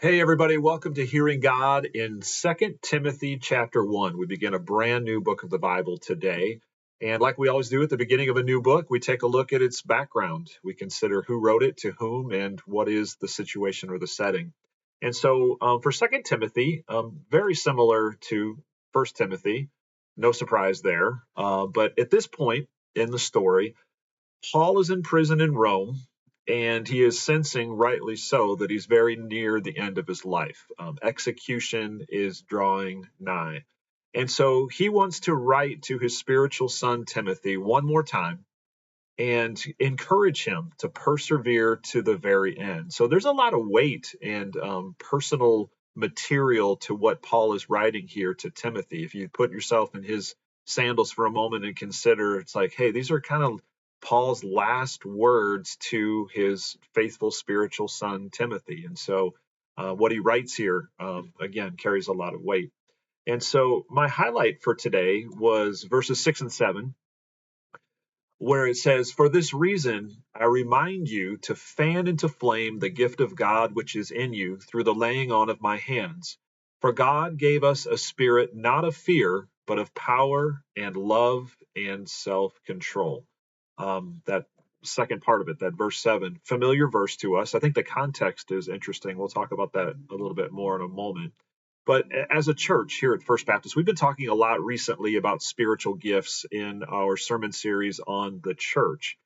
Hey everybody, welcome to Hearing God in 2 Timothy chapter 1. We begin a brand new book of the Bible today. And like we always do at the beginning of a new book, we take a look at its background. We consider who wrote it, to whom, and what is the situation or the setting. And so for 2 Timothy, very similar to 1 Timothy, no surprise there. But at this point in the story, Paul is in prison in Rome, and he is sensing, rightly so, that he's very near the end of his life. Execution is drawing nigh. And so he wants to write to his spiritual son, Timothy, one more time and encourage him to persevere to the very end. So there's a lot of weight and personal material to what Paul is writing here to Timothy. If you put yourself in his sandals for a moment and consider, it's like, hey, these are kind of Paul's last words to his faithful spiritual son, Timothy. And so what he writes here, again, carries a lot of weight. And so my highlight for today was verses 6 and 7, where it says, "For this reason, I remind you to fan into flame the gift of God which is in you through the laying on of my hands. For God gave us a spirit not of fear, but of power and love and self-control." That second part of it, that verse 7, familiar verse to us. I think the context is interesting. We'll talk about that a little bit more in a moment. But as a church here at First Baptist, we've been talking a lot recently about spiritual gifts in our sermon series on the church.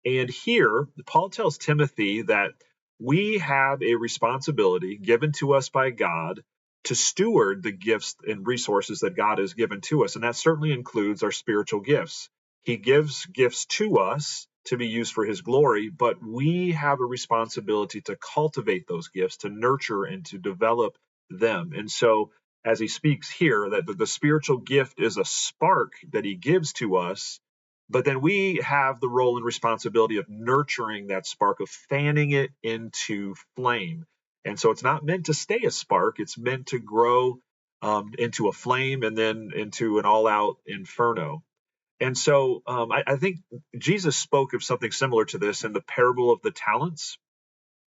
And here, Paul tells Timothy that we have a responsibility given to us by God to steward the gifts and resources that God has given to us. And that certainly includes our spiritual gifts. He gives gifts to us to be used for his glory, but we have a responsibility to cultivate those gifts, to nurture and to develop them. And so, as he speaks here, that the spiritual gift is a spark that he gives to us, but then we have the role and responsibility of nurturing that spark, of fanning it into flame. And so it's not meant to stay a spark, it's meant to grow into a flame and then into an all out inferno. And so I think Jesus spoke of something similar to this in the parable of the talents,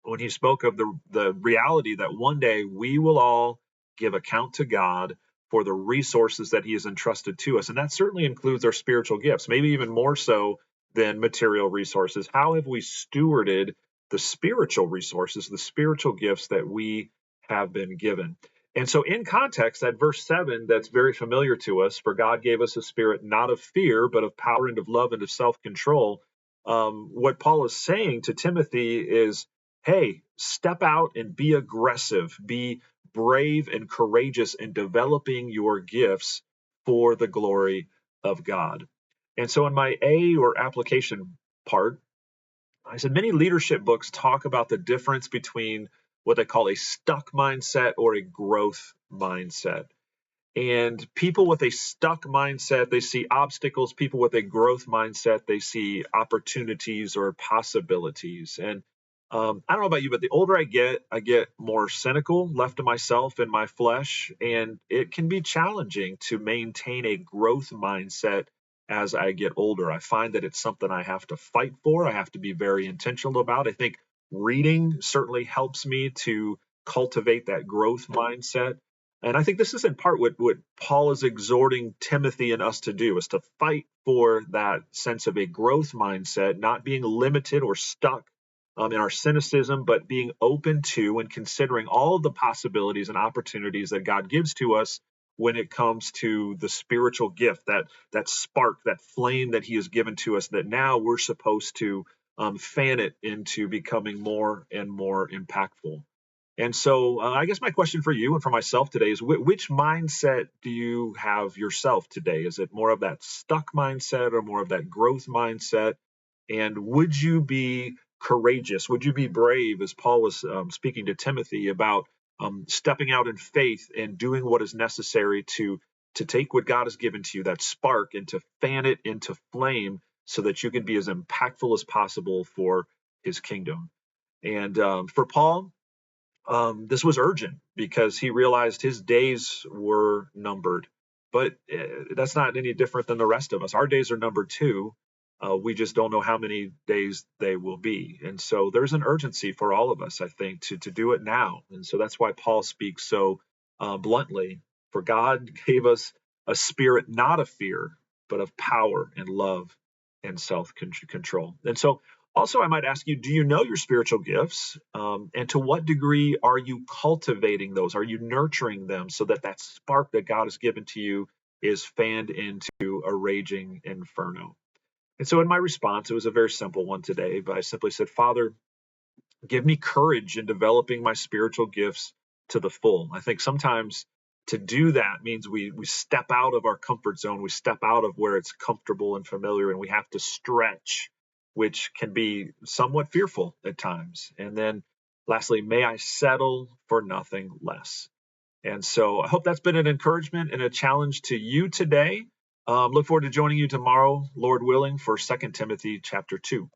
when he spoke of the reality that one day we will all give account to God for the resources that he has entrusted to us. And that certainly includes our spiritual gifts, maybe even more so than material resources. How have we stewarded the spiritual resources, the spiritual gifts that we have been given? And so, in context, that verse 7, that's very familiar to us, for God gave us a spirit not of fear, but of power and of love and of self control. What Paul is saying to Timothy is, hey, step out and be aggressive, be brave and courageous in developing your gifts for the glory of God. And so, in my A or application part, I said many leadership books talk about the difference between what they call a stuck mindset or a growth mindset. And people with a stuck mindset, they see obstacles. People with a growth mindset, they see opportunities or possibilities. And I don't know about you, but the older I get more cynical, left to myself and my flesh. And it can be challenging to maintain a growth mindset as I get older. I find that it's something I have to fight for. I have to be very intentional about. I think reading certainly helps me to cultivate that growth mindset. And I think this is in part what Paul is exhorting Timothy and us to do, is to fight for that sense of a growth mindset, not being limited or stuck in our cynicism, but being open to and considering all of the possibilities and opportunities that God gives to us when it comes to the spiritual gift, that spark, that flame that he has given to us, that now we're supposed to fan it into becoming more and more impactful. And so I guess my question for you and for myself today is, which mindset do you have yourself today? Is it more of that stuck mindset or more of that growth mindset? And would you be courageous? Would you be brave, as Paul was speaking to Timothy about stepping out in faith and doing what is necessary to take what God has given to you, that spark, and to fan it into flame so that you can be as impactful as possible for his kingdom? And for Paul, this was urgent because he realized his days were numbered. But that's not any different than the rest of us. Our days are numbered too. We just don't know how many days they will be. And so there's an urgency for all of us, I think, to do it now. And so that's why Paul speaks so bluntly. For God gave us a spirit not of fear, but of power and love and self-control. And so also, I might ask you, do you know your spiritual gifts? And to what degree are you cultivating those? Are you nurturing them so that that spark that God has given to you is fanned into a raging inferno? And so in my response, it was a very simple one today, but I simply said, Father, give me courage in developing my spiritual gifts to the full. I think sometimes to do that means we step out of our comfort zone, we step out of where it's comfortable and familiar, and we have to stretch, which can be somewhat fearful at times. And then lastly, may I settle for nothing less. And so I hope that's been an encouragement and a challenge to you today. Look forward to joining you tomorrow, Lord willing, for 2 Timothy chapter 2.